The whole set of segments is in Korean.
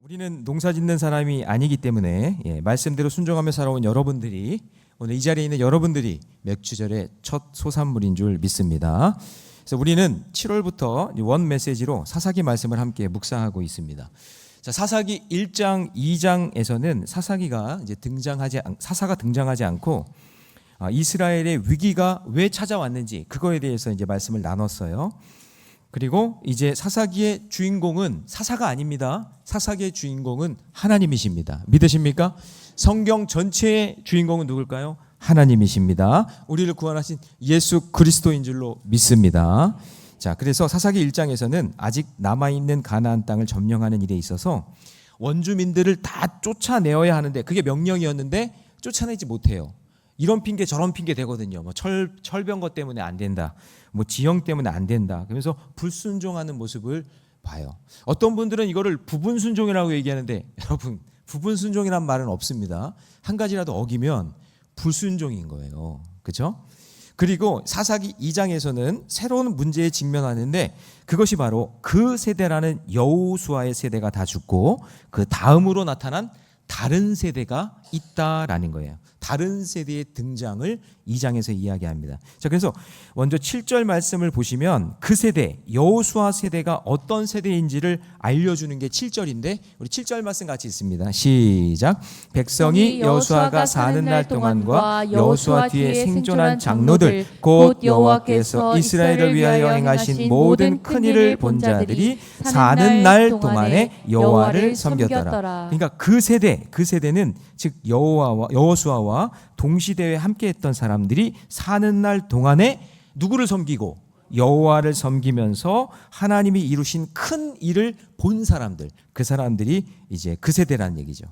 우리는 농사 짓는 사람이 아니기 때문에 말씀대로 순종하며 살아온 여러분들이, 오늘 이 자리에 있는 여러분들이 맥주절의 첫 소산물인 줄 믿습니다. 그래서 우리는 7월부터 원 메시지로 사사기 말씀을 함께 묵상하고 있습니다. 자, 사사기 1장, 2장에서는 사사가 등장하지 않고 이스라엘의 위기가 왜 찾아왔는지 그거에 대해서 이제 말씀을 나눴어요. 그리고 이제 사사기의 주인공은 사사가 아닙니다. 사사기의 주인공은 하나님이십니다. 믿으십니까? 성경 전체의 주인공은 누굴까요? 하나님이십니다. 우리를 구원하신 예수 그리스도인 줄로 믿습니다. 자, 그래서 사사기 1장에서는 아직 남아있는 가나안 땅을 점령하는 일에 있어서 원주민들을 다 쫓아내어야 하는데, 그게 명령이었는데 쫓아내지 못해요. 이런 핑계 저런 핑계 되거든요. 뭐 철병거 때문에 안 된다, 뭐 지형 때문에 안 된다, 그러면서 불순종하는 모습을 봐요. 어떤 분들은 이거를 부분 순종이라고 얘기하는데, 여러분, 부분 순종이란 말은 없습니다. 한 가지라도 어기면 불순종인 거예요. 그렇죠? 그리고 사사기 2장에서는 새로운 문제에 직면하는데, 그것이 바로 그 세대라는 여호수아의 세대가 다 죽고 그 다음으로 나타난 다른 세대가 있다라는 거예요. 다른 세대의 등장을 2장에서 이야기합니다. 자, 그래서 먼저 7절 말씀을 보시면 그 세대, 여호수아 세대가 어떤 세대인지를 알려주는 게 7절인데, 우리 7절 말씀 같이 있습니다. 시작. 백성이 여호수아가 사는 날 동안과 여호수아 뒤에 생존한 장로들, 곧 여호와께서 이스라엘을 위하여 행하신 모든 큰 일을 본 자들이 사는 날 동안에 여호와를 섬겼더라. 그러니까 그 세대는 즉 여호수아와 동시대에 함께했던 사람들이 사는 날 동안에 누구를 섬기고 여호와를 섬기면서 하나님이 이루신 큰 일을 본 사람들, 그 사람들이 이제 그 세대라는 얘기죠.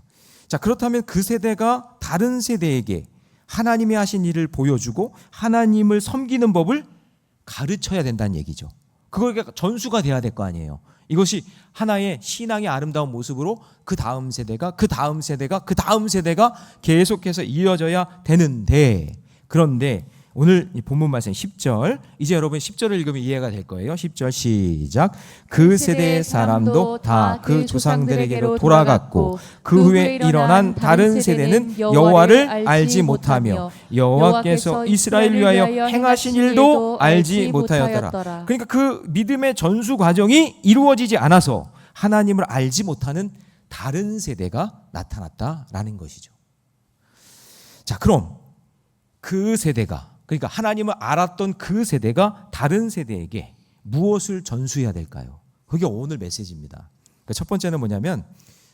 자, 그렇다면 그 세대가 다른 세대에게 하나님이 하신 일을 보여주고 하나님을 섬기는 법을 가르쳐야 된다는 얘기죠. 그걸 전수가 돼야 될 거 아니에요. 이것이 하나의 신앙의 아름다운 모습으로 그 다음 세대가 계속해서 이어져야 되는데, 그런데 오늘 이 본문 말씀 10절, 이제 여러분 10절을 읽으면 이해가 될 거예요. 10절 시작. 그 세대의 사람도 다 그 조상들에게로 돌아갔고 그 후에 일어난 다른 세대는 여호와를 알지 못하며 여호와께서 이스라엘을 위하여 행하신 일도 알지 못하였더라. 그러니까 그 믿음의 전수 과정이 이루어지지 않아서 하나님을 알지 못하는 다른 세대가 나타났다라는 것이죠. 자, 그럼 그 세대가, 그러니까 하나님을 알았던 그 세대가 다른 세대에게 무엇을 전수해야 될까요? 그게 오늘 메시지입니다. 그러니까 첫 번째는 뭐냐면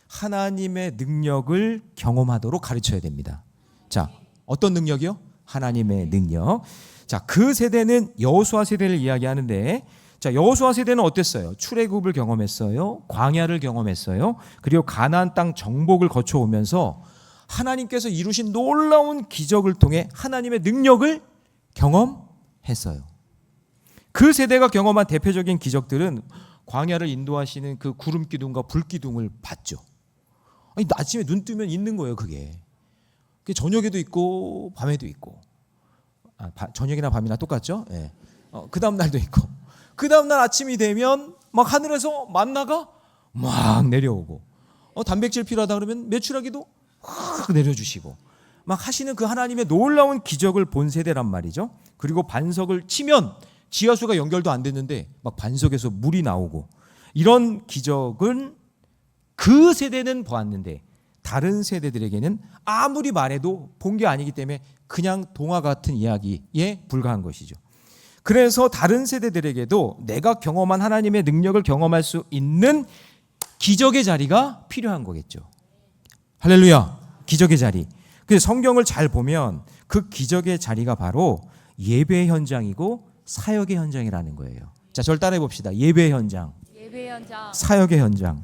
하나님의 능력을 경험하도록 가르쳐야 됩니다. 자, 어떤 능력이요? 하나님의 능력. 자, 그 세대는 여호수아 세대를 이야기하는데, 자, 여호수아 세대는 어땠어요? 출애굽을 경험했어요. 광야를 경험했어요. 그리고 가나안 땅 정복을 거쳐오면서 하나님께서 이루신 놀라운 기적을 통해 하나님의 능력을 경험했어요. 그 세대가 경험한 대표적인 기적들은 광야를 인도하시는 그 구름 기둥과 불 기둥을 봤죠. 아니, 아침에 눈 뜨면 있는 거예요. 그게 저녁에도 있고 밤에도 있고, 저녁이나 밤이나 똑같죠. 예. 그 다음 날도 있고, 그 다음 날 아침이 되면 막 하늘에서 만나가 막 내려오고, 단백질 필요하다 그러면 메추라기도 확 내려주시고 막 하시는 그 하나님의 놀라운 기적을 본 세대란 말이죠. 그리고 반석을 치면 지하수가 연결도 안 됐는데 막 반석에서 물이 나오고, 이런 기적은 그 세대는 보았는데 다른 세대들에게는 아무리 말해도 본 게 아니기 때문에 그냥 동화 같은 이야기에 불과한 것이죠. 그래서 다른 세대들에게도 내가 경험한 하나님의 능력을 경험할 수 있는 기적의 자리가 필요한 거겠죠. 할렐루야, 기적의 자리. 그래서 성경을 잘 보면 그 기적의 자리가 바로 예배 현장이고 사역의 현장이라는 거예요. 자, 저를 따라해 봅시다. 예배 현장, 사역의 현장.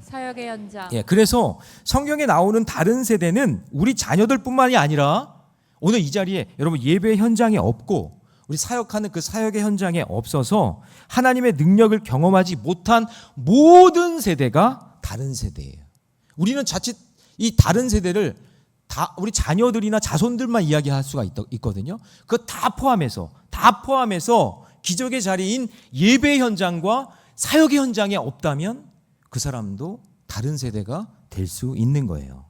예, 그래서 성경에 나오는 다른 세대는 우리 자녀들뿐만이 아니라 오늘 이 자리에 여러분 예배 현장에 없고 우리 사역하는 그 사역의 현장에 없어서 하나님의 능력을 경험하지 못한 모든 세대가 다른 세대예요. 우리는 자칫 이 다른 세대를 다 우리 자녀들이나 자손들만 이야기할 수가 있거든요. 그거 다 포함해서 기적의 자리인 예배 현장과 사역의 현장에 없다면 그 사람도 다른 세대가 될 수 있는 거예요.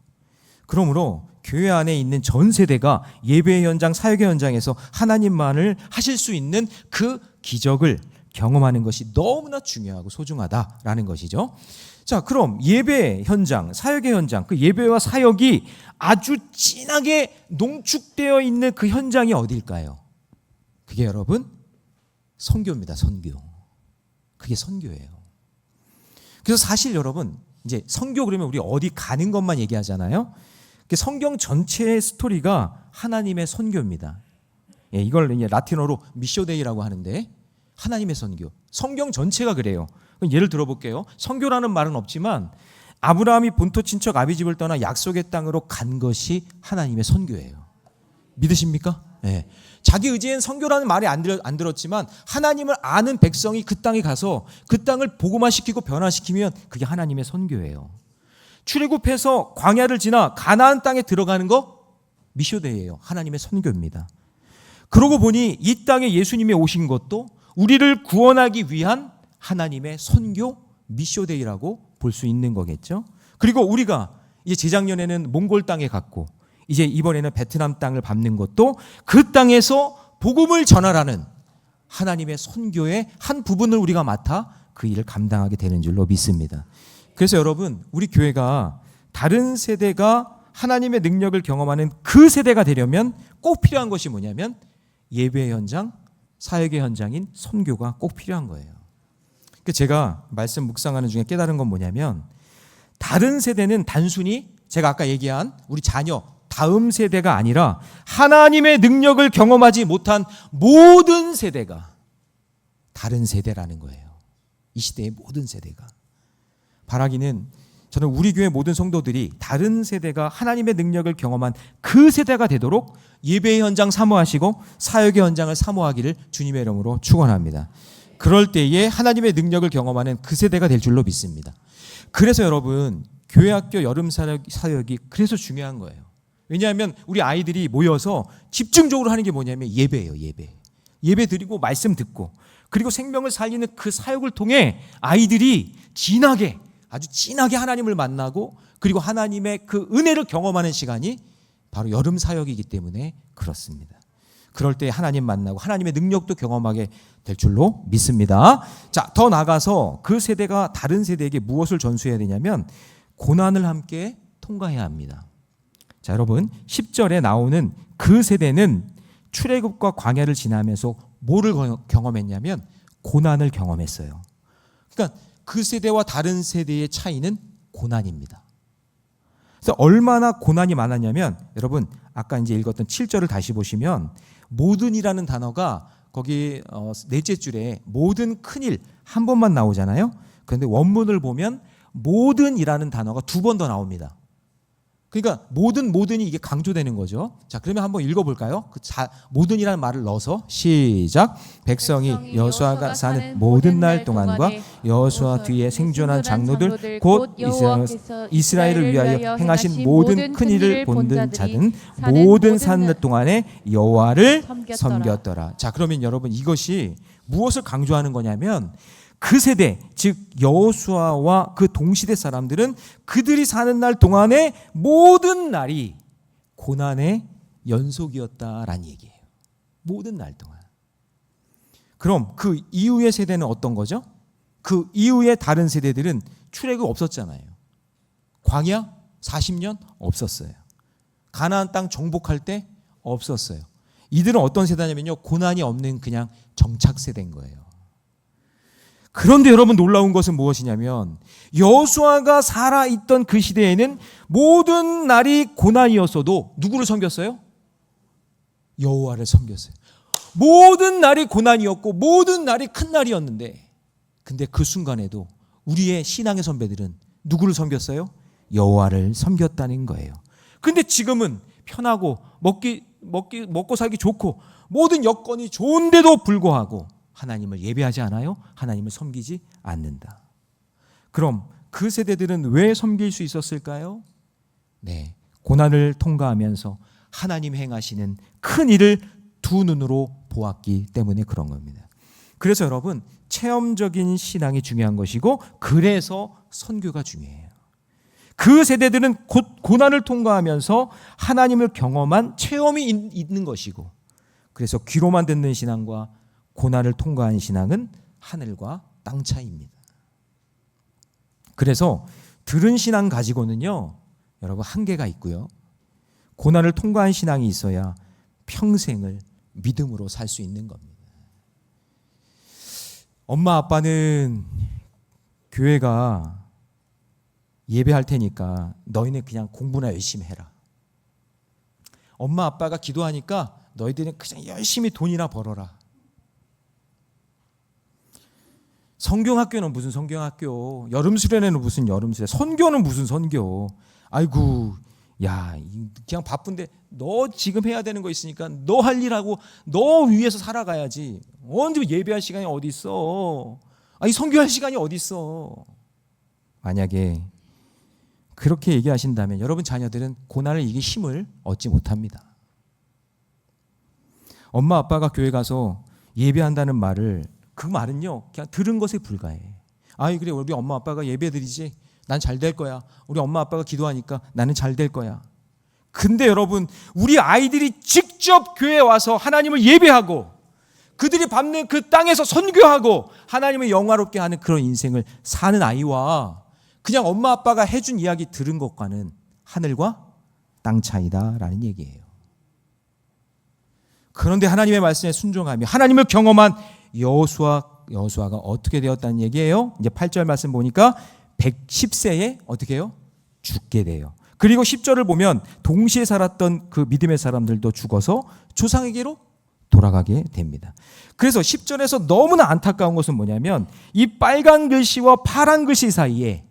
그러므로 교회 안에 있는 전 세대가 예배 현장, 사역의 현장에서 하나님만을 하실 수 있는 그 기적을 경험하는 것이 너무나 중요하고 소중하다라는 것이죠. 자, 그럼 예배 현장, 사역의 현장, 그 예배와 사역이 아주 진하게 농축되어 있는 그 현장이 어디일까요? 그게 여러분 선교입니다. 선교. 그게 선교예요. 그래서 사실 여러분 이제 선교 그러면 우리 어디 가는 것만 얘기하잖아요. 성경 전체의 스토리가 하나님의 선교입니다. 예, 이걸 이제 라틴어로 미쇼데이라고 하는데 하나님의 선교. 성경 전체가 그래요. 예를 들어볼게요. 선교라는 말은 없지만 아브라함이 본토 친척 아비집을 떠나 약속의 땅으로 간 것이 하나님의 선교예요. 믿으십니까? 예. 자기 의지엔 선교라는 말이 안 들었지만 하나님을 아는 백성이 그 땅에 가서 그 땅을 복음화시키고 변화시키면 그게 하나님의 선교예요. 출애굽해서 광야를 지나 가나안 땅에 들어가는 거 미쇼데이예요. 하나님의 선교입니다. 그러고 보니 이 땅에 예수님이 오신 것도 우리를 구원하기 위한 하나님의 선교 미쇼데이라고 볼 수 있는 거겠죠. 그리고 우리가 이제 재작년에는 몽골 땅에 갔고 이제 이번에는 베트남 땅을 밟는 것도 그 땅에서 복음을 전하라는 하나님의 선교의 한 부분을 우리가 맡아 그 일을 감당하게 되는 줄로 믿습니다. 그래서 여러분 우리 교회가 다른 세대가 하나님의 능력을 경험하는 그 세대가 되려면 꼭 필요한 것이 뭐냐면 예배 현장, 사역의 현장인 선교가 꼭 필요한 거예요. 제가 말씀 묵상하는 중에 깨달은 건 뭐냐면 다른 세대는 단순히 제가 아까 얘기한 우리 자녀 다음 세대가 아니라 하나님의 능력을 경험하지 못한 모든 세대가 다른 세대라는 거예요. 이 시대의 모든 세대가. 바라기는 저는 우리 교회 모든 성도들이 다른 세대가 하나님의 능력을 경험한 그 세대가 되도록 예배의 현장 사모하시고 사역의 현장을 사모하기를 주님의 이름으로 축원합니다. 그럴 때에 하나님의 능력을 경험하는 그 세대가 될 줄로 믿습니다. 그래서 여러분 교회학교 여름 사역이 그래서 중요한 거예요. 왜냐하면 우리 아이들이 모여서 집중적으로 하는 게 뭐냐면 예배예요. 예배 드리고 말씀 듣고 그리고 생명을 살리는 그 사역을 통해 아이들이 아주 진하게 하나님을 만나고 그리고 하나님의 그 은혜를 경험하는 시간이 바로 여름 사역이기 때문에 그렇습니다. 그럴 때 하나님 만나고 하나님의 능력도 경험하게 될 줄로 믿습니다. 자, 더 나아가서 그 세대가 다른 세대에게 무엇을 전수해야 되냐면 고난을 함께 통과해야 합니다. 자, 여러분 10절에 나오는 그 세대는 출애굽과 광야를 지나면서 뭐를 경험했냐면 고난을 경험했어요. 그러니까 그 세대와 다른 세대의 차이는 고난입니다. 그래서 얼마나 고난이 많았냐면 여러분 아까 이제 읽었던 7절을 다시 보시면 모든이라는 단어가 거기 넷째 줄에 모든 큰일 한 번만 나오잖아요. 그런데 원문을 보면 모든이라는 단어가 두 번 더 나옵니다. 그러니까 모든이 이게 강조되는 거죠. 자, 그러면 한번 읽어볼까요? 모든이라는 말을 넣어서 시작. 백성이 여호수아가 사는 모든 날 동안과 여호수아 뒤에 생존한 장로들 곧 이스라엘을 위하여 행하신 모든 큰 일을 본든 자든 모든 산 동안에 여호와를 섬겼더라. 자, 그러면 여러분 이것이 무엇을 강조하는 거냐면 그 세대, 즉 여호수아와 그 동시대 사람들은 그들이 사는 날 동안에 모든 날이 고난의 연속이었다라는 얘기예요. 모든 날 동안. 그럼 그 이후의 세대는 어떤 거죠? 그 이후의 다른 세대들은 출애굽 없었잖아요. 광야 40년 없었어요. 가나안 땅 정복할 때 없었어요. 이들은 어떤 세대냐면요, 고난이 없는 그냥 정착 세대인 거예요. 그런데 여러분 놀라운 것은 무엇이냐면 여호수아가 살아있던 그 시대에는 모든 날이 고난이었어도 누구를 섬겼어요? 여호와를 섬겼어요. 모든 날이 고난이었고 모든 날이 큰 날이었는데 근데 그 순간에도 우리의 신앙의 선배들은 누구를 섬겼어요? 여호와를 섬겼다는 거예요. 근데 지금은 편하고 먹고 살기 좋고 모든 여건이 좋은데도 불구하고 하나님을 예배하지 않아요? 하나님을 섬기지 않는다. 그럼 그 세대들은 왜 섬길 수 있었을까요? 네, 고난을 통과하면서 하나님 행하시는 큰 일을 두 눈으로 보았기 때문에 그런 겁니다. 그래서 여러분 체험적인 신앙이 중요한 것이고 그래서 선교가 중요해요. 그 세대들은 곧 고난을 통과하면서 하나님을 경험한 체험이 있는 것이고, 그래서 귀로만 듣는 신앙과 고난을 통과한 신앙은 하늘과 땅 차이입니다. 그래서 들은 신앙 가지고는요, 여러분 한계가 있고요. 고난을 통과한 신앙이 있어야 평생을 믿음으로 살 수 있는 겁니다. 엄마 아빠는 교회가 예배할 테니까 너희는 그냥 공부나 열심히 해라. 엄마 아빠가 기도하니까 너희들은 그냥 열심히 돈이나 벌어라. 성경학교는 무슨 성경학교, 여름수련회는 무슨 여름수련회, 선교는 무슨 선교. 아이고, 야, 그냥 바쁜데 너 지금 해야 되는 거 있으니까 너 할 일하고 너 위해서 살아가야지. 언제 예배할 시간이 어디 있어? 아니, 선교할 시간이 어디 있어? 만약에 그렇게 얘기하신다면 여러분 자녀들은 고난을 이길 힘을 얻지 못합니다. 엄마 아빠가 교회 가서 예배한다는 말을, 그 말은요 그냥 들은 것에 불과해. 아이, 그래, 우리 엄마 아빠가 예배 드리지, 난 잘 될 거야. 우리 엄마 아빠가 기도하니까 나는 잘 될 거야. 근데 여러분, 우리 아이들이 직접 교회에 와서 하나님을 예배하고 그들이 밟는 그 땅에서 선교하고 하나님을 영화롭게 하는 그런 인생을 사는 아이와 그냥 엄마 아빠가 해준 이야기 들은 것과는 하늘과 땅 차이다라는 얘기예요. 그런데 하나님의 말씀에 순종하며 하나님을 경험한 여호수아가 어떻게 되었다는 얘기예요? 이제 8절 말씀 보니까 110세에 어떻게 해요? 죽게 돼요. 그리고 10절을 보면 동시에 살았던 그 믿음의 사람들도 죽어서 조상에게로 돌아가게 됩니다. 그래서 10절에서 너무나 안타까운 것은 뭐냐면 이 빨간 글씨와 파란 글씨 사이에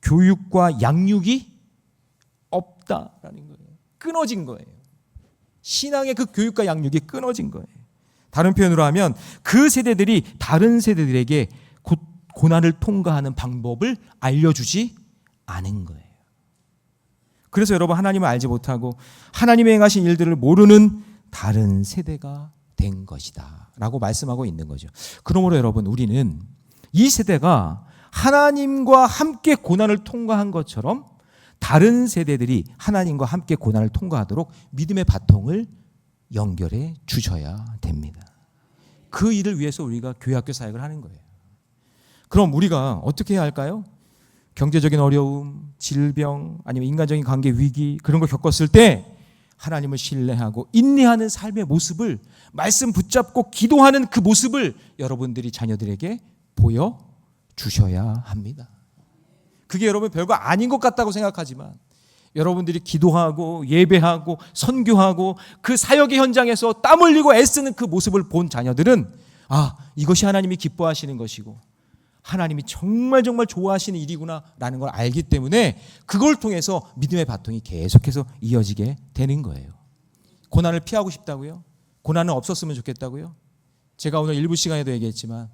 교육과 양육이 없다라는 거예요. 끊어진 거예요. 신앙의 그 교육과 양육이 끊어진 거예요. 다른 표현으로 하면 그 세대들이 다른 세대들에게 고난을 통과하는 방법을 알려주지 않은 거예요. 그래서 여러분, 하나님을 알지 못하고 하나님의 행하신 일들을 모르는 다른 세대가 된 것이다 라고 말씀하고 있는 거죠. 그러므로 여러분, 우리는 이 세대가 하나님과 함께 고난을 통과한 것처럼 다른 세대들이 하나님과 함께 고난을 통과하도록 믿음의 바통을 연결해 주셔야 됩니다. 그 일을 위해서 우리가 교회학교 사역을 하는 거예요. 그럼 우리가 어떻게 해야 할까요? 경제적인 어려움, 질병, 아니면 인간적인 관계 위기, 그런 걸 겪었을 때 하나님을 신뢰하고 인내하는 삶의 모습을, 말씀 붙잡고 기도하는 그 모습을 여러분들이 자녀들에게 보여주셔야 합니다. 그게 여러분 별거 아닌 것 같다고 생각하지만 여러분들이 기도하고 예배하고 선교하고 그 사역의 현장에서 땀 흘리고 애쓰는 그 모습을 본 자녀들은, 아, 이것이 하나님이 기뻐하시는 것이고 하나님이 정말 정말 좋아하시는 일이구나 라는 걸 알기 때문에 그걸 통해서 믿음의 바통이 계속해서 이어지게 되는 거예요. 고난을 피하고 싶다고요? 고난은 없었으면 좋겠다고요? 제가 오늘 일부 시간에도 얘기했지만,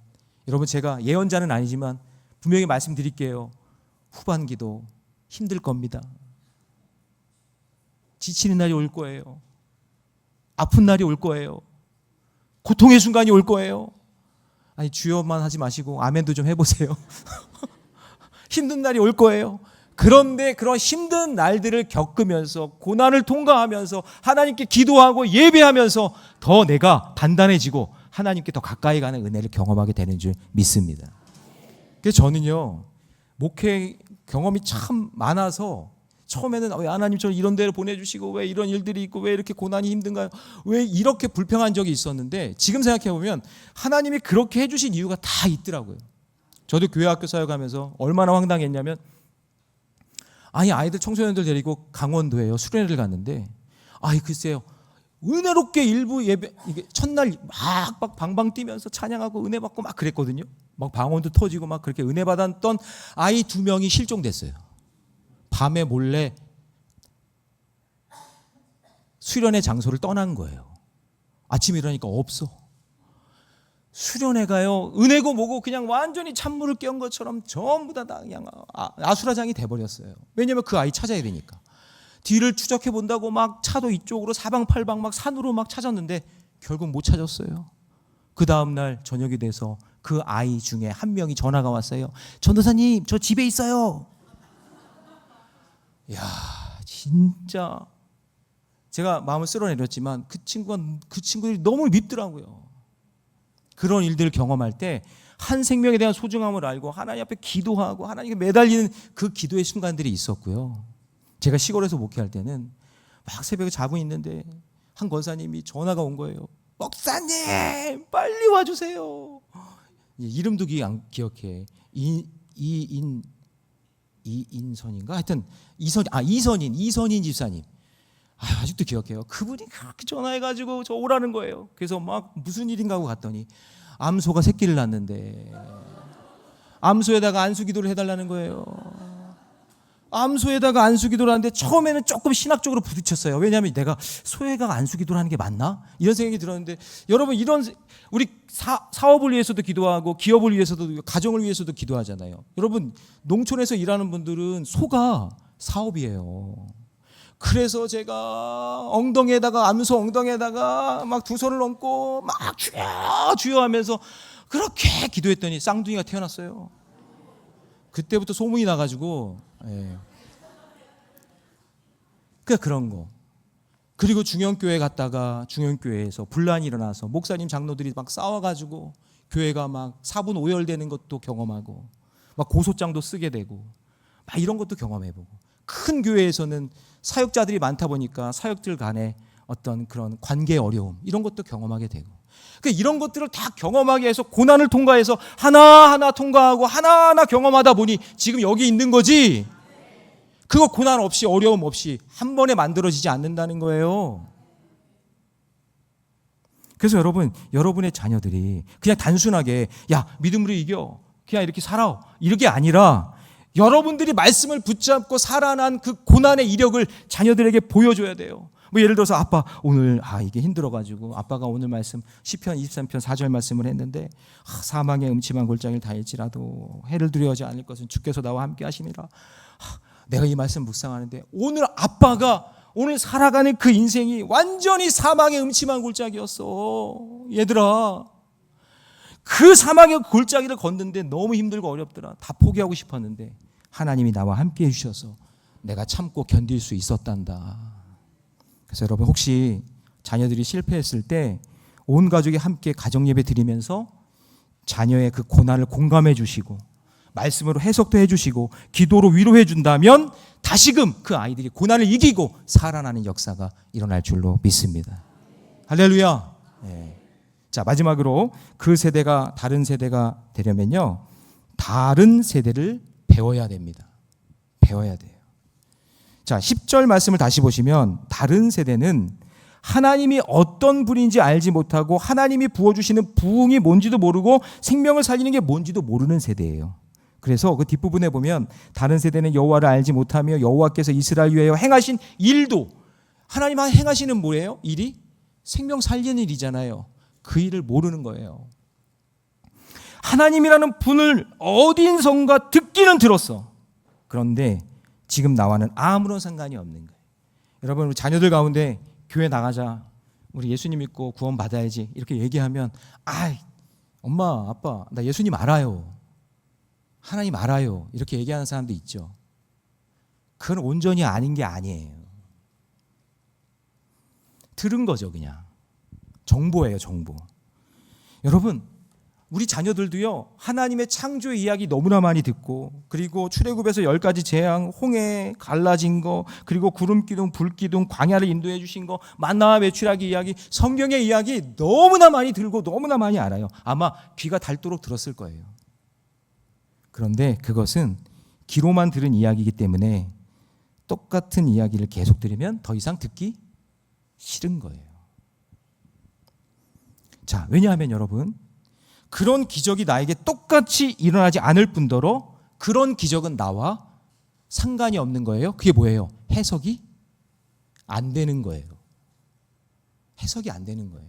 여러분, 제가 예언자는 아니지만 분명히 말씀드릴게요. 후반기도 힘들 겁니다. 지치는 날이 올 거예요. 아픈 날이 올 거예요. 고통의 순간이 올 거예요. 아니, 주여만 하지 마시고 아멘도 좀 해보세요. 힘든 날이 올 거예요. 그런데 그런 힘든 날들을 겪으면서 고난을 통과하면서 하나님께 기도하고 예배하면서 더 내가 단단해지고 하나님께 더 가까이 가는 은혜를 경험하게 되는 줄 믿습니다. 그래서 저는요, 목회 경험이 참 많아서 처음에는 왜 하나님 저 이런 데를 보내주시고 왜 이런 일들이 있고 왜 이렇게 고난이 힘든가요? 왜 이렇게 불평한 적이 있었는데 지금 생각해보면 하나님이 그렇게 해주신 이유가 다 있더라고요. 저도 교회학교 사역하면서 얼마나 황당했냐면, 아니, 아이들 청소년들 데리고 강원도에요 수련회를 갔는데, 아이, 글쎄요, 은혜롭게 일부 예배, 이게 첫날 막 방방 뛰면서 찬양하고 은혜 받고 막 그랬거든요. 막 방언도 터지고 막 그렇게 은혜 받았던 아이 2명이 실종됐어요. 밤에 몰래 수련회 장소를 떠난 거예요. 아침에 일어나니까 없어. 수련회가요, 은혜고 뭐고 그냥 완전히 찬물을 껴온 것처럼 전부 다 그냥 아수라장이 돼버렸어요. 왜냐하면 그 아이 찾아야 되니까. 뒤를 추적해 본다고 막 차도 이쪽으로 사방팔방 막 산으로 막 찾았는데 결국 못 찾았어요. 그 다음날 저녁이 돼서 그 아이 중에 한 명이 전화가 왔어요. 전도사님, 저 집에 있어요. 야, 진짜 제가 마음을 쓸어내렸지만 그 친구들이 너무 밉더라고요. 그런 일들을 경험할 때 한 생명에 대한 소중함을 알고 하나님 앞에 기도하고 하나님께 매달리는 그 기도의 순간들이 있었고요. 제가 시골에서 목회할 때는 막 새벽에 자고 있는데 한 권사님이 전화가 온 거예요. 목사님 빨리 와주세요. 이름도 기억해. 이인선인가? 하여튼 이선인 집사님. 아직도 기억해요. 그분이 그렇게 전화해가지고 저 오라는 거예요. 그래서 막 무슨 일인가 하고 갔더니 암소가 새끼를 낳는데 암소에다가 안수기도를 해달라는 거예요. 암소에다가 안수기도를 하는데 처음에는 조금 신학적으로 부딪혔어요. 왜냐하면 내가 소에다가 안수기도를 하는 게 맞나? 이런 생각이 들었는데 여러분 이런 우리 사업을 위해서도 기도하고 기업을 위해서도 가정을 위해서도 기도하잖아요. 여러분 농촌에서 일하는 분들은 소가 사업이에요. 그래서 제가 암소 엉덩이에다가 막 두 손을 얹고 막 주여 하면서 그렇게 기도했더니 쌍둥이가 태어났어요. 그때부터 소문이 나가지고 그런 거. 그리고 중형교회 갔다가 중형교회에서 분란이 일어나서 목사님 장로들이 막 싸워가지고 교회가 막 사분 오열되는 것도 경험하고 막 고소장도 쓰게 되고 막 이런 것도 경험해보고 큰 교회에서는 사역자들이 많다 보니까 사역들 간의 어떤 그런 관계 어려움 이런 것도 경험하게 되고 그러니까 이런 것들을 다 경험하게 해서 고난을 통과해서 하나하나 통과하고 하나하나 경험하다 보니 지금 여기 있는 거지 그거 고난 없이 어려움 없이 한 번에 만들어지지 않는다는 거예요. 그래서 여러분의 자녀들이 그냥 단순하게 야 믿음으로 이겨 그냥 이렇게 살아 이렇게 아니라 여러분들이 말씀을 붙잡고 살아난 그 고난의 이력을 자녀들에게 보여줘야 돼요. 뭐 예를 들어서 아빠 오늘 이게 힘들어가지고 아빠가 오늘 말씀 시편 23편 4절 말씀을 했는데 사망의 음침한 골짜기를 다닐지라도 해를 두려워하지 않을 것은 주께서 나와 함께 하시니라. 내가 이 말씀 묵상하는데 오늘 아빠가 오늘 살아가는 그 인생이 완전히 사망의 음침한 골짜기였어. 얘들아 그 사망의 골짜기를 걷는데 너무 힘들고 어렵더라. 다 포기하고 싶었는데 하나님이 나와 함께 해주셔서 내가 참고 견딜 수 있었단다. 그래서 여러분 혹시 자녀들이 실패했을 때 온 가족이 함께 가정예배 드리면서 자녀의 그 고난을 공감해 주시고 말씀으로 해석도 해 주시고 기도로 위로해 준다면 다시금 그 아이들이 고난을 이기고 살아나는 역사가 일어날 줄로 믿습니다. 할렐루야. 네. 자 마지막으로 그 세대가 다른 세대가 되려면요 다른 세대를 배워야 됩니다. 배워야 돼요. 자 10절 말씀을 다시 보시면 다른 세대는 하나님이 어떤 분인지 알지 못하고 하나님이 부어주시는 부흥이 뭔지도 모르고 생명을 살리는 게 뭔지도 모르는 세대예요. 그래서 그 뒷부분에 보면 다른 세대는 여호와를 알지 못하며 여호와께서 이스라엘 위하여 행하신 일도 하나님 행하시는 뭐예요? 일이 생명 살리는 일이잖아요. 그 일을 모르는 거예요. 하나님이라는 분을 어디선가 듣기는 들었어. 그런데 지금 나와는 아무런 상관이 없는 거예요. 여러분 우리 자녀들 가운데 교회 나가자. 우리 예수님 믿고 구원 받아야지. 이렇게 얘기하면 엄마 아빠 나 예수님 알아요. 하나님 알아요. 이렇게 얘기하는 사람도 있죠. 그건 온전히 아닌 게 아니에요. 들은 거죠 그냥. 정보예요 정보. 여러분 우리 자녀들도요 하나님의 창조의 이야기 너무나 많이 듣고 그리고 출애굽에서 10가지 재앙 홍해 갈라진 거 그리고 구름기둥 불기둥 광야를 인도해 주신 거 만나와 메추라기 이야기 성경의 이야기 너무나 많이 들고 너무나 많이 알아요. 아마 귀가 닳도록 들었을 거예요. 그런데 그것은 귀로만 들은 이야기이기 때문에 똑같은 이야기를 계속 들으면 더 이상 듣기 싫은 거예요. 자 왜냐하면 여러분 그런 기적이 나에게 똑같이 일어나지 않을 뿐더러 그런 기적은 나와 상관이 없는 거예요. 그게 뭐예요? 해석이 안 되는 거예요. 해석이 안 되는 거예요.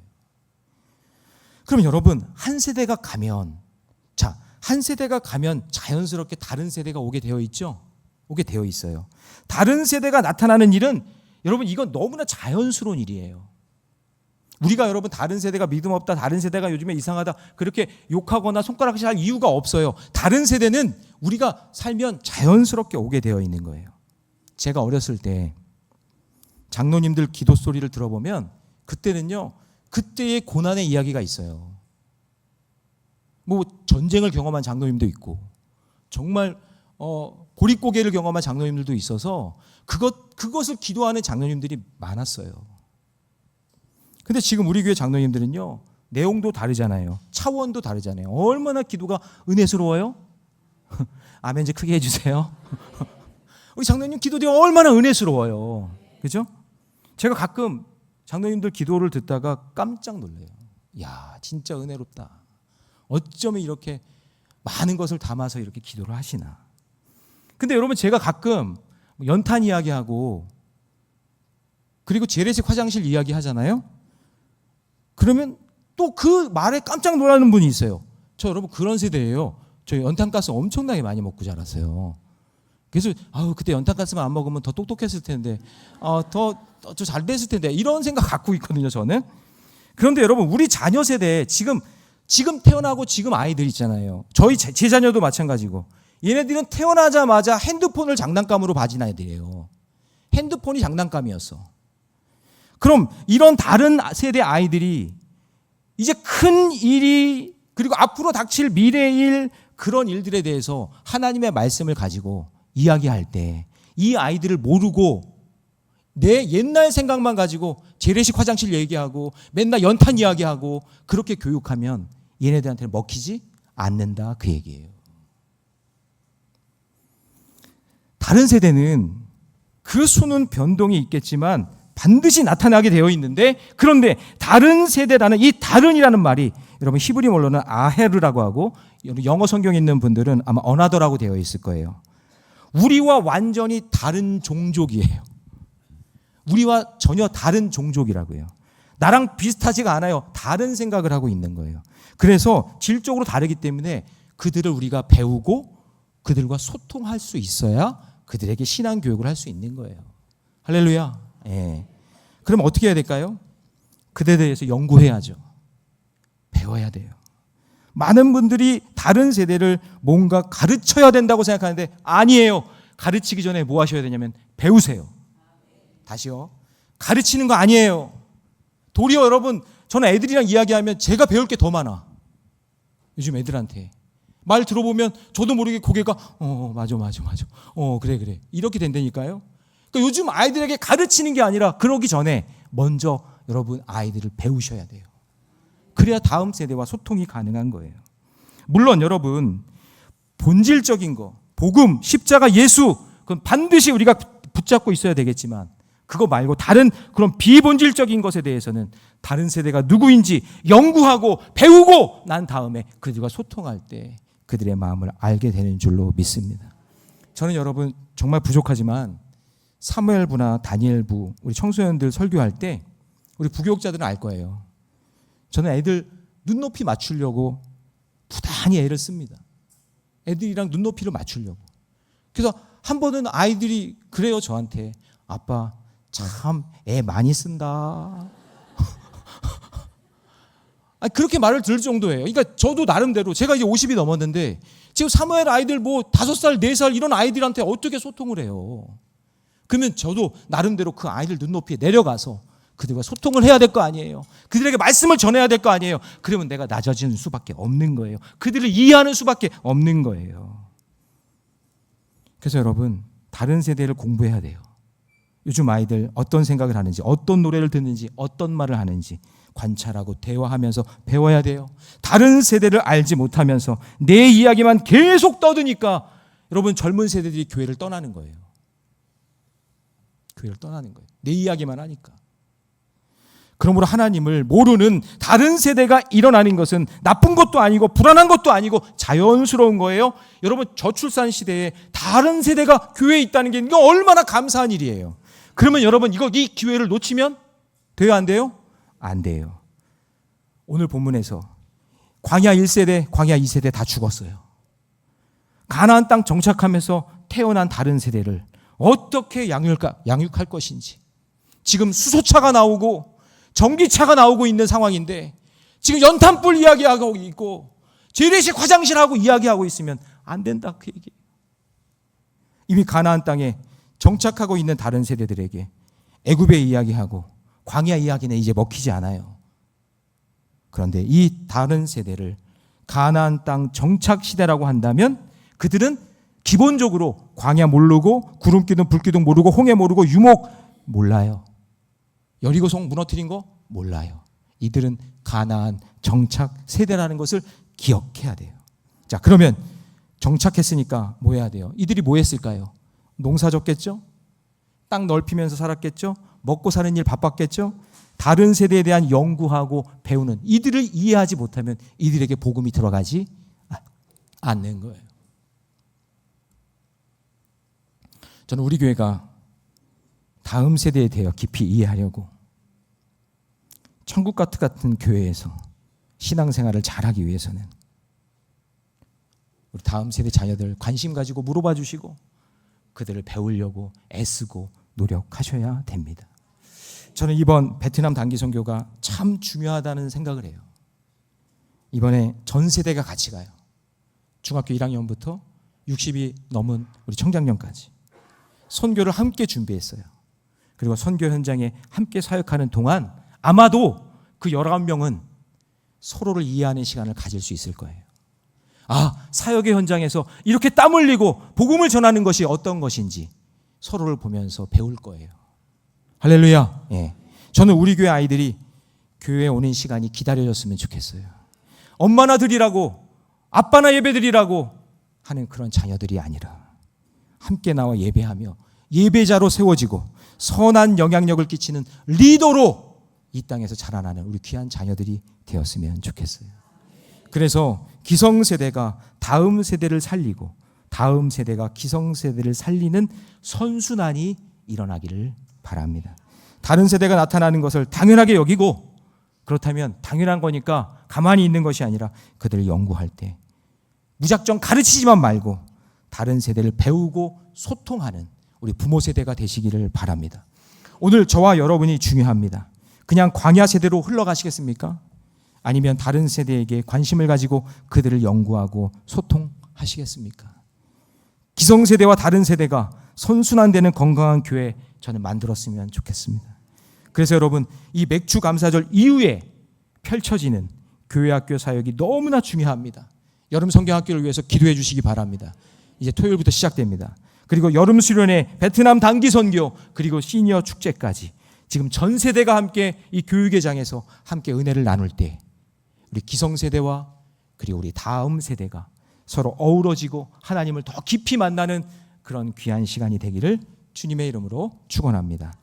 그럼 여러분 한 세대가 가면 자연스럽게 다른 세대가 오게 되어 있죠? 오게 되어 있어요. 다른 세대가 나타나는 일은 여러분 이건 너무나 자연스러운 일이에요. 우리가 여러분 다른 세대가 믿음 없다, 다른 세대가 요즘에 이상하다 그렇게 욕하거나 손가락질 할 이유가 없어요. 다른 세대는 우리가 살면 자연스럽게 오게 되어 있는 거예요. 제가 어렸을 때 장로님들 기도 소리를 들어보면 그때는요, 그때의 고난의 이야기가 있어요. 뭐 전쟁을 경험한 장로님도 있고 정말 보릿고개를 경험한 장로님들도 있어서 그것을 기도하는 장로님들이 많았어요. 근데 지금 우리 교회 장로님들은요, 내용도 다르잖아요. 차원도 다르잖아요. 얼마나 기도가 은혜스러워요? 아멘 이제 크게 해주세요. 우리 장로님 기도가 얼마나 은혜스러워요. 그죠? 제가 가끔 장로님들 기도를 듣다가 깜짝 놀래요. 야, 진짜 은혜롭다. 어쩌면 이렇게 많은 것을 담아서 이렇게 기도를 하시나. 근데 여러분, 제가 가끔 연탄 이야기하고 그리고 재래식 화장실 이야기 하잖아요. 그러면 또 그 말에 깜짝 놀라는 분이 있어요. 저 여러분 그런 세대예요. 저 연탄가스 엄청나게 많이 먹고 자랐어요. 그래서 그때 연탄가스만 안 먹으면 더 똑똑했을 텐데, 더 잘 됐을 텐데, 이런 생각 갖고 있거든요, 저는. 그런데 여러분, 우리 자녀 세대 지금 태어나고 지금 아이들 있잖아요. 제 자녀도 마찬가지고, 얘네들은 태어나자마자 핸드폰을 장난감으로 봐진 아이들이에요. 핸드폰이 장난감이었어. 그럼 이런 다른 세대 아이들이 이제 큰 일이, 그리고 앞으로 닥칠 미래의 일, 그런 일들에 대해서 하나님의 말씀을 가지고 이야기할 때 이 아이들을 모르고 내 옛날 생각만 가지고 재래식 화장실 얘기하고 맨날 연탄 이야기하고 그렇게 교육하면 얘네들한테는 먹히지 않는다, 그 얘기예요. 다른 세대는 그 수는 변동이 있겠지만 반드시 나타나게 되어 있는데, 그런데 다른 세대라는 이 다른이라는 말이 여러분 히브리말로는 아헤르라고 하고, 영어 성경에 있는 분들은 아마 어나더라고 되어 있을 거예요. 우리와 완전히 다른 종족이에요. 우리와 전혀 다른 종족이라고요. 나랑 비슷하지가 않아요. 다른 생각을 하고 있는 거예요. 그래서 질적으로 다르기 때문에 그들을 우리가 배우고 그들과 소통할 수 있어야 그들에게 신앙 교육을 할 수 있는 거예요. 할렐루야. 예. 그럼 어떻게 해야 될까요? 그들에 대해서 연구해야죠. 배워야 돼요. 많은 분들이 다른 세대를 뭔가 가르쳐야 된다고 생각하는데 아니에요. 가르치기 전에 뭐 하셔야 되냐면 배우세요. 다시요. 가르치는 거 아니에요. 도리어 여러분, 저는 애들이랑 이야기하면 제가 배울 게 더 많아. 요즘 애들한테 말 들어보면 저도 모르게 고개가 맞아 그래 이렇게 된다니까요. 그러니까 요즘 아이들에게 가르치는 게 아니라 그러기 전에 먼저 여러분 아이들을 배우셔야 돼요. 그래야 다음 세대와 소통이 가능한 거예요. 물론 여러분, 본질적인 거, 복음, 십자가, 예수, 그건 반드시 우리가 붙잡고 있어야 되겠지만 그거 말고 다른 그런 비본질적인 것에 대해서는 다른 세대가 누구인지 연구하고 배우고 난 다음에 그들과 소통할 때 그들의 마음을 알게 되는 줄로 믿습니다. 저는 여러분 정말 부족하지만 사무엘부나 다니엘부, 우리 청소년들 설교할 때 우리 부교육자들은 알 거예요. 저는 애들 눈높이 맞추려고 부단히 애를 씁니다. 애들이랑 눈높이를 맞추려고. 그래서 한 번은 아이들이 그래요, 저한테. 아빠 참 애 많이 쓴다. 아니, 그렇게 말을 들을 정도예요. 그러니까 저도 나름대로, 제가 이제 50이 넘었는데 지금 사무엘 아이들 뭐 5살, 4살 이런 아이들한테 어떻게 소통을 해요? 그러면 저도 나름대로 그 아이들 눈높이에 내려가서 그들과 소통을 해야 될 거 아니에요. 그들에게 말씀을 전해야 될 거 아니에요. 그러면 내가 낮아지는 수밖에 없는 거예요. 그들을 이해하는 수밖에 없는 거예요. 그래서 여러분, 다른 세대를 공부해야 돼요. 요즘 아이들 어떤 생각을 하는지, 어떤 노래를 듣는지, 어떤 말을 하는지 관찰하고 대화하면서 배워야 돼요. 다른 세대를 알지 못하면서 내 이야기만 계속 떠드니까 여러분, 젊은 세대들이 교회를 떠나는 거예요. 교회를 떠나는 거예요. 내 이야기만 하니까. 그러므로 하나님을 모르는 다른 세대가 일어나는 것은 나쁜 것도 아니고 불안한 것도 아니고 자연스러운 거예요. 여러분, 저출산 시대에 다른 세대가 교회에 있다는 게 이거 얼마나 감사한 일이에요. 그러면 여러분, 이 기회를 놓치면 돼요, 안 돼요? 안 돼요. 오늘 본문에서 광야 1세대, 광야 2세대 다 죽었어요. 가나안 땅 정착하면서 태어난 다른 세대를 어떻게 양육할 것인지. 지금 수소차가 나오고 전기차가 나오고 있는 상황인데 지금 연탄불 이야기하고 있고 재래식 화장실하고 이야기하고 있으면 안 된다, 그 얘기예요. 이미 가나안 땅에 정착하고 있는 다른 세대들에게 애굽의 이야기하고 광야 이야기는 이제 먹히지 않아요. 그런데 이 다른 세대를 가나안 땅 정착 시대라고 한다면 그들은 기본적으로 광야 모르고 구름기둥 불기둥 모르고 홍해 모르고 유목 몰라요. 여리고성 무너뜨린 거 몰라요. 이들은 가나안 정착 세대라는 것을 기억해야 돼요. 자, 그러면 정착했으니까 뭐 해야 돼요? 이들이 뭐 했을까요? 농사 졌겠죠? 땅 넓히면서 살았겠죠? 먹고 사는 일 바빴겠죠? 다른 세대에 대한 연구하고 배우는 이들을 이해하지 못하면 이들에게 복음이 들어가지 않는 거예요. 저는 우리 교회가 다음 세대에 대해 깊이 이해하려고 천국 같은 교회에서 신앙생활을 잘하기 위해서는 우리 다음 세대 자녀들 관심 가지고 물어봐 주시고 그들을 배우려고 애쓰고 노력하셔야 됩니다. 저는 이번 베트남 단기 선교가 참 중요하다는 생각을 해요. 이번에 전 세대가 같이 가요. 중학교 1학년부터 60이 넘은 우리 청장년까지 선교를 함께 준비했어요. 그리고 선교 현장에 함께 사역하는 동안 아마도 그 11명은 서로를 이해하는 시간을 가질 수 있을 거예요. 아, 사역의 현장에서 이렇게 땀 흘리고 복음을 전하는 것이 어떤 것인지 서로를 보면서 배울 거예요. 할렐루야. 예. 저는 우리 교회 아이들이 교회에 오는 시간이 기다려졌으면 좋겠어요. 엄마나 드리라고 아빠나 예배 드리라고 하는 그런 자녀들이 아니라 함께 나와 예배하며 예배자로 세워지고 선한 영향력을 끼치는 리더로 이 땅에서 자라나는 우리 귀한 자녀들이 되었으면 좋겠어요. 그래서 기성세대가 다음 세대를 살리고 다음 세대가 기성세대를 살리는 선순환이 일어나기를 바랍니다. 다른 세대가 나타나는 것을 당연하게 여기고 그렇다면 당연한 거니까 가만히 있는 것이 아니라 그들을 연구할 때 무작정 가르치지만 말고 다른 세대를 배우고 소통하는 우리 부모 세대가 되시기를 바랍니다. 오늘 저와 여러분이 중요합니다. 그냥 광야 세대로 흘러가시겠습니까? 아니면 다른 세대에게 관심을 가지고 그들을 연구하고 소통하시겠습니까? 기성세대와 다른 세대가 선순환되는 건강한 교회 저는 만들었으면 좋겠습니다. 그래서 여러분 이 맥주 감사절 이후에 펼쳐지는 교회학교 사역이 너무나 중요합니다. 여름 성경학교를 위해서 기도해 주시기 바랍니다. 이제 토요일부터 시작됩니다. 그리고 여름 수련회, 베트남 단기 선교, 그리고 시니어 축제까지 지금 전 세대가 함께 이 교육의 장에서 함께 은혜를 나눌 때 우리 기성세대와 그리고 우리 다음 세대가 서로 어우러지고 하나님을 더 깊이 만나는 그런 귀한 시간이 되기를 주님의 이름으로 축원합니다.